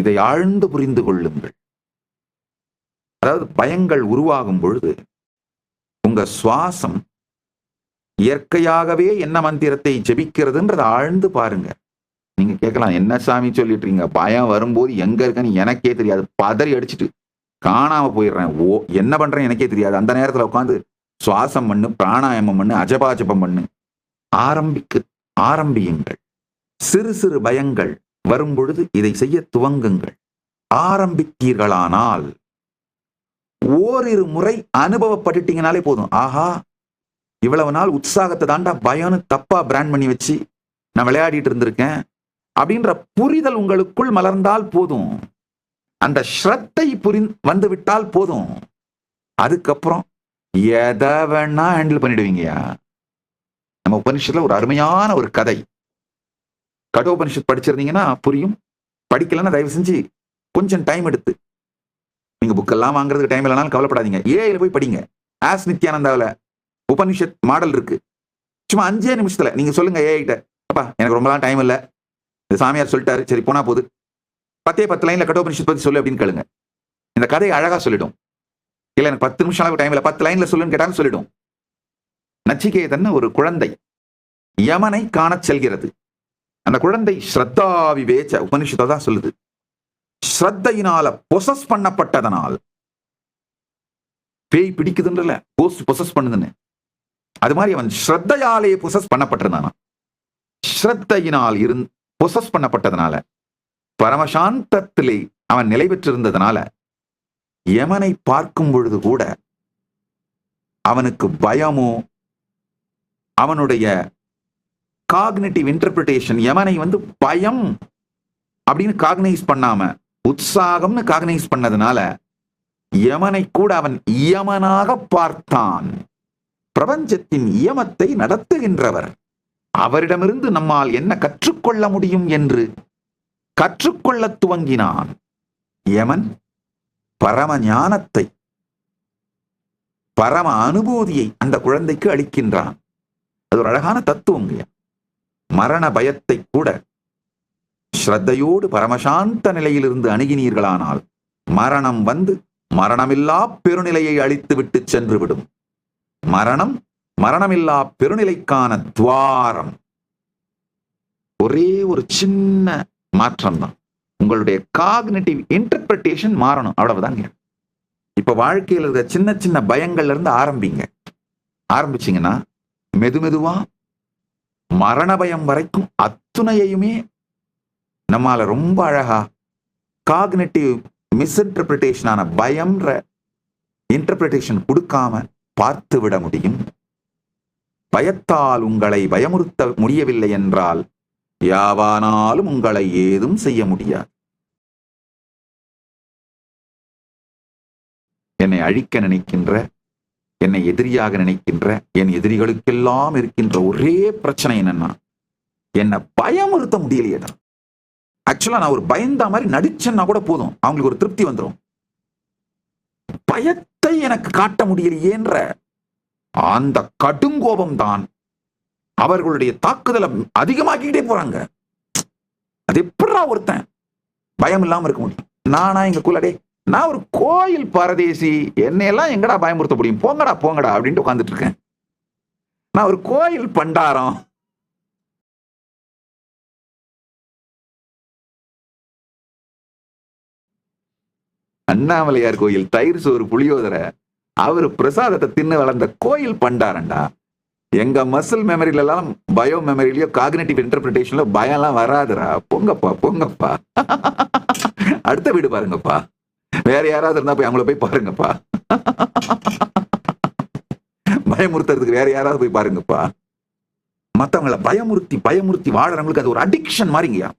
இதை ஆழ்ந்து புரிந்து கொள்ளுங்கள். அதாவது பயங்கள் உருவாகும் பொழுது உங்க சுவாசம் இயற்கையாகவே என்ன மந்திரத்தை ஜெபிக்கிறதுன்றதை ஆழ்ந்து பாருங்க. நீங்க கேட்கலாம், என்ன சாமி சொல்லிட்டு இருக்கீங்க, பயம் வரும்போது எங்க இருக்கன்னு எனக்கே தெரியாது, பதறி அடிச்சுட்டு காணாம போயிடுறேன், என்ன பண்றேன் எனக்கே தெரியாது, அந்த நேரத்துல உட்காந்து சுவாசம் பண்ணு, பிராணாயாமம் பண்ணு, அஜபாஜபம் பண்ணு, ஆரம்பியுங்கள். சிறு சிறு பயங்கள் வரும் பொழுது இதை செய்ய துவங்குங்கள். ஆரம்பித்தீர்களானால் ஓரிரு முறை அனுபவப்பட்டுட்டீங்கனாலே போதும். ஆஹா, இவ்வளவு நாள் உற்சாகத்தை தாண்டா பயம்னு தப்பா பிராண்ட் பண்ணி வச்சு நான் விளையாடிட்டு இருந்திருக்கேன் அப்படின்ற புரிதல் உங்களுக்குள் மலர்ந்தால் போதும். அந்த ஸ்ரத்தை வந்து விட்டால் போதும். அதுக்கப்புறம் எதை வேணா ஹேண்டில் பண்ணிடுவீங்கயா. நம்ம உபனிஷத்துல ஒரு அருமையான ஒரு கதை, கடோபனிஷத் படிச்சிருந்தீங்கன்னா புரியும், படிக்கலன்னா தயவு செஞ்சு கொஞ்சம் டைம் எடுத்து, நீங்க புக்கெல்லாம் வாங்குறதுக்கு டைம் இல்லைனாலும் கவலைப்படாதீங்க, ஏஐல போய் படிங்க. ஆஸ் நித்யானந்தாவில் உபனிஷத் மாடல் இருக்கு. சும்மா 5 நிமிஷத்துல நீங்க சொல்லுங்க ஏஐட்ட, அப்பா எனக்கு ரொம்பலாம் டைம் இல்லை, இந்த சாமியார் சொல்லிட்டாரு, சரி போனா போது 10 லைன்ல கடோபனிஷத் பத்தி சொல்லு அப்படின்னு கேளுங்க. இந்த கதையை அழகா சொல்லிடும். இல்ல எனக்கு 10 நிமிஷம் அளவு டைம் இல்லை, 10 லைன்ல சொல்லுன்னு கேட்டாலும் சொல்லிடும். நச்சிகேதன் ஒரு குழந்தை யமனை காண செல்கிறது. அந்த குழந்தை ஸ்ரத்தா விவேச்ச, உபனிஷத்தை தான் சொல்லுது, ஸ்ரத்தையினால பொசஸ் பண்ணப்பட்டதனால், பேய் பிடிக்குதுன்றல கோஸ்ட் பொசஸ் பண்ணுதுன்னு, அது மாதிரி அவன் ஸ்ரத்தையாலே பொசஸ் பண்ணப்பட்டிருந்தானா. ஸ்ரத்தையினால் பொசஸ் பண்ணப்பட்டதனால, பரமசாந்தத்திலே அவன் நிலை பெற்றிருந்ததனால, யமனை பார்க்கும் பொழுது கூட அவனுக்கு பயமோ, அவனுடைய காக்னிட்டிவ் இன்டர்பிரிட்டேஷன், யமனை பயம் அப்படின்னு காக்னைஸ் பண்ணாம உற்சாகம்னு காக்னைஸ் பண்ணதுனால யமனை கூட அவன் இயமனாக பார்த்தான். பிரபஞ்சத்தின் இயமத்தை நடத்துகின்றவர், அவரிடமிருந்து நம்மால் என்ன கற்றுக்கொள்ள முடியும் என்று கற்றுக்கொள்ள துவங்கினான். யமன் பரம ஞானத்தை, பரம அனுபூதியை அந்த குழந்தைக்கு அளிக்கின்றான். அது ஒரு அழகான தத்துவம். மரண பயத்தை கூட ஸ்ரத்தையோடு பரமசாந்த நிலையிலிருந்து அணுகினீர்களானால் மரணம் மரணமில்லா பெருநிலையை அழித்து விட்டு சென்று விடும். மரணமில்லா பெருநிலைக்கான துவாரம். ஒரே ஒரு சின்ன மாற்றம் தான், உங்களுடைய காக்னிட்டிவ் இன்டர்பிரிட்டேஷன் மாறணும், அவ்வளவுதான். இப்ப வாழ்க்கையில் இருக்கிற சின்ன சின்ன பயங்கள்ல இருந்து ஆரம்பிச்சீங்கன்னா மெதுவா மரண பயம் வரைக்கும் அத்துணையுமே நம்மால ரொம்ப அழகா காக்னிட்டிவ் மிஸ்இன்டர்பிரிட்டேஷனான பயம்ன்ற இன்டர்பிரிட்டேஷன் கொடுக்காம பார்த்து விட முடியும். பயத்தால் உங்களை பயமுறுத்த முடியவில்லை என்றால் யாவானாலும் உங்களை ஏதும் செய்ய முடியாது. என்னை அழிக்க நினைக்கின்ற, என்னை எதிரியாக நினைக்கின்ற என் எதிரிகளுக்கெல்லாம் இருக்கின்ற ஒரே பிரச்சனை என்னன்னா, என்னை பயமுறுத்த முடியலையே. ஆக்சுவலா நான் ஒரு பயந்தா மாதிரி நடிச்சேன்னா கூட போதும், அவங்களுக்கு ஒரு திருப்தி வந்துடும். பயத்தை எனக்கு காட்ட முடியலையேன்ற அந்த கடுங்கோபம் தான் அவர்களுடைய தாக்குதலை அதிகமாக்கிக்கிட்டே போறாங்க. அது எப்படா ஒருத்தன் பயம் இல்லாம இருக்க முடியும்? நானா எங்க குலடே, நான் ஒரு கோயில் பரதேசி, என்னையெல்லாம் எங்கடா பயமுறுத்த முடியும், போங்கடா அப்படின்ட்டு உட்காந்துட்டு இருக்கேன். நான் ஒரு கோயில் பண்டாரம். அண்ணாமலையார் கோயில் தயிர் சோறு புளியோதரை அவரு பிரசாதத்தை தின்னு வளர்ந்த கோயில் பண்டாரண்டா. எங்க மசில் மெமரியில எல்லாம் பயோ மெமரியிலயோ காக்னிட்டிவ் இன்டர்பிரிட்டேஷன்ல பயம் எல்லாம் வராதுரா. போங்கப்பா அடுத்த வீடு பாருங்கப்பா, வேற யாராவது இருந்தா போய் அவங்கள போய் பாருங்கப்பா. பயமுறுத்துறதுக்கு வேற யாராவது போய் பாருங்கப்பா. மத்தவங்களை பயமுறுத்தி வாழறவங்களுக்கு அது ஒரு அடிக்ஷன் மாதிரிங்கயா.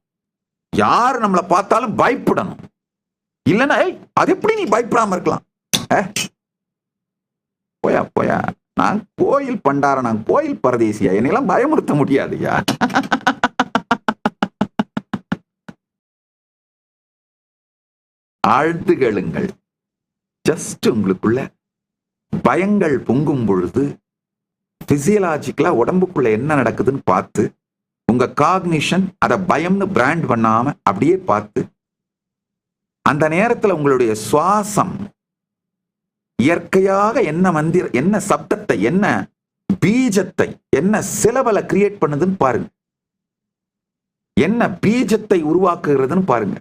யாரு நம்மளை பார்த்தாலும் பயப்படணும், இல்லைன்னா அது எப்படி நீ பயப்படாம இருக்கலாம்? போயா நான் கோயில் பண்டார, நான் கோயில் பரதேசியா, என்னெல்லாம் பயமுறுத்த முடியாதுயா. ஆழ்ந்து கேளுங்கள். ஜஸ்ட் உங்களுக்குள்ள பயங்கள் பொங்கும் பொழுது பிசியலாஜிக்கலா உடம்புக்குள்ள என்ன நடக்குதுன்னு பார்த்து, உங்க காக்னிஷன் அதை பயம்னு பிராண்ட் பண்ணாம அப்படியே பார்த்து அந்த நேரத்துல உங்களுடைய சுவாசம் இயற்கையாக என்ன மந்திர, என்ன சப்தத்தை, என்ன பீஜத்தை, என்ன சிலபலை கிரியேட் பண்ணுதுன்னு பாருங்க. என்ன பீஜத்தை உருவாக்குகிறதுன்னு பாருங்க.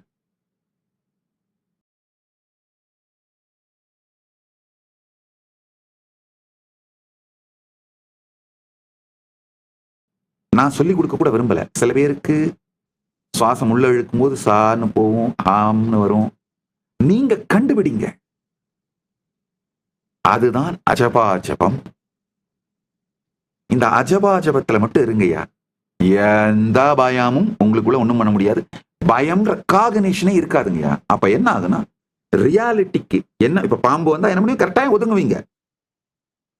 நான் சொல்லிக் கொடுக்க கூட விரும்பல. சில பேருக்கு சுவாசம் உள்ள இழுக்கும் போது சான்னு போகும், ஆம்னு வரும். நீங்க கண்டுபிடிங்க. அதுதான் அஜபாஜபம். இந்த அஜபாஜபத்துல மட்டும் இருங்கய்யா. எந்த பயமும் உங்களுக்குள்ள ஒண்ணும் பண்ண முடியாது. பயம்ன்ற காகனேஷனே இருக்காதுங்கய்யா. அப்ப என்ன ஆகுனா, ரியாலிட்டிக்கு என்ன, இப்ப பாம்பு வந்தா என்ன பண்ணி கரெக்டா ஒதுங்குவீங்க.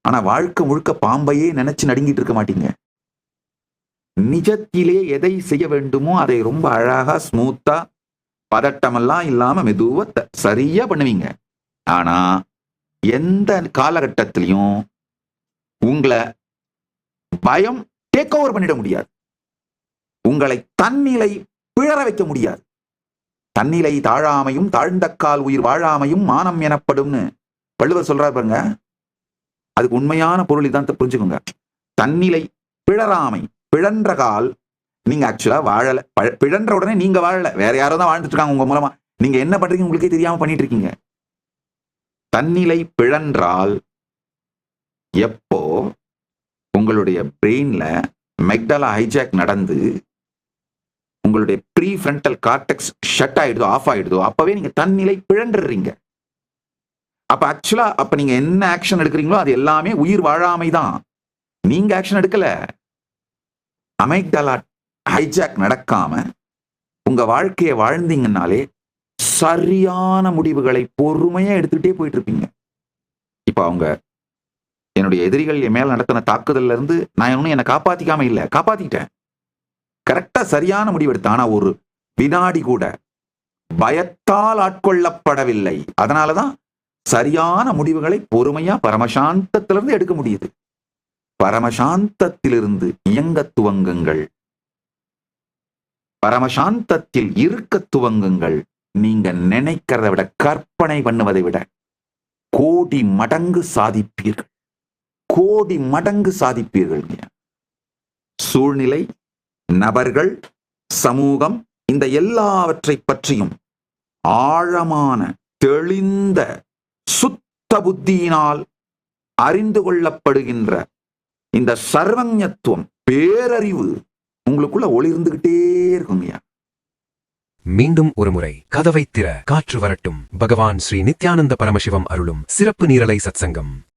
ஆனா வாழ்க்கை முழுக்க பாம்பையே நினைச்சு நடுங்கிட்டு இருக்க மாட்டீங்க. நிஜத்திலே எதை செய்ய வேண்டுமோ அதை ரொம்ப அழகா ஸ்மூத்தா பதட்டமெல்லாம் இல்லாம மெதுவா சரியா பண்ணுவீங்க. ஆனா எந்த காலகட்டத்திலையும் உங்களை பயம் டேக் ஓவர் பண்ணிட முடியாது. உங்களை தன்னிலை பிழற வைக்க முடியாது. தன்னிலை தாழாமையும் தாழ்ந்த கால் உயிர் வாழாமையும் மானம் எனப்படும்னு வள்ளுவர் சொல்றாரு பாருங்க. அதுக்கு உண்மையான பொருள் இதான், புரிஞ்சுக்கோங்க. தன்னிலை பிழறாமை, பிழன்ற கால், நீங்க ஆக்சுவலா வாழல, பிழன்ற உடனே நீங்க வாழல, வேற யாரோ தான் வாழ்ந்துட்டு இருக்காங்க உங்க மூலமா. நீங்க என்ன பண்றீங்க உங்களுக்கே தெரியாம பண்ணிட்டு இருக்கீங்க. தன்னிலை பிழன்றால் எப்போ உங்களுடைய பிரெயின்ல மெக்டலா ஹைஜாக் நடந்து உங்களுடைய ப்ரீ ஃப்ரண்டல் கார்டெக்ஸ் ஷட் ஆயிடுதோ, ஆஃப் ஆயிடுதோ, அப்பவே நீங்க தன்னிலை பிழண்டுறீங்க. அப்ப ஆக்சுவலா அப்ப நீங்க என்ன ஆக்ஷன் எடுக்கிறீங்களோ அது எல்லாமே உயிர் வாழாமை தான். நீங்க ஆக்ஷன் எடுக்கல. அமெக்டலா ஹைஜாக் நடக்காம உங்க வாழ்க்கையை வாழ்ந்தீங்கன்னாலே சரியான முடிவுகளை பொறுமையா எடுத்துக்கிட்டே போயிட்டு இருப்பீங்க. இப்ப அவங்க என்னுடைய எதிரிகள் என் மேல நடத்தின தாக்குதல்ல இருந்து நான் ஒன்னும் என்னை காப்பாத்திக்காம இல்ல, காப்பாத்திட்டேன். கரெக்டா சரியான முடிவு எடுத்தேன். ஆனா ஒரு வினாடி கூட பயத்தால் ஆட்கொள்ளப்படவில்லை. அதனாலதான் சரியான முடிவுகளை பொறுமையா பரமசாந்தத்திலிருந்து எடுக்க முடியுது. பரமசாந்தத்திலிருந்து இயங்க துவங்குங்கள். பரமசாந்தத்தில் இருக்க துவங்குங்கள். நீங்க நினைக்கிறத விட, கற்பனை பண்ணுவதை விட கோடி மடங்கு சாதிப்பீர்கள். கோடி மடங்கு சாதிப்பீர்கள். சூழ்நிலை, நபர்கள், சமூகம், இந்த எல்லாவற்றை பற்றியும் ஆழமான தெளிந்த சுத்த புத்தியினால் அறிந்து கொள்ளப்படுகின்ற இந்த சர்வஞத்துவம், பேரறிவு உங்களுக்குள்ள ஒளிர்ந்துகிட்டே இருக்குங்கய்யா. மீண்டும் ஒரு முறை கதவை திற, காற்று வரட்டும். பகவான் ஸ்ரீ நித்யானந்த பரமசிவம் அருளும் சிறப்பு நீரலை சத்சங்கம்.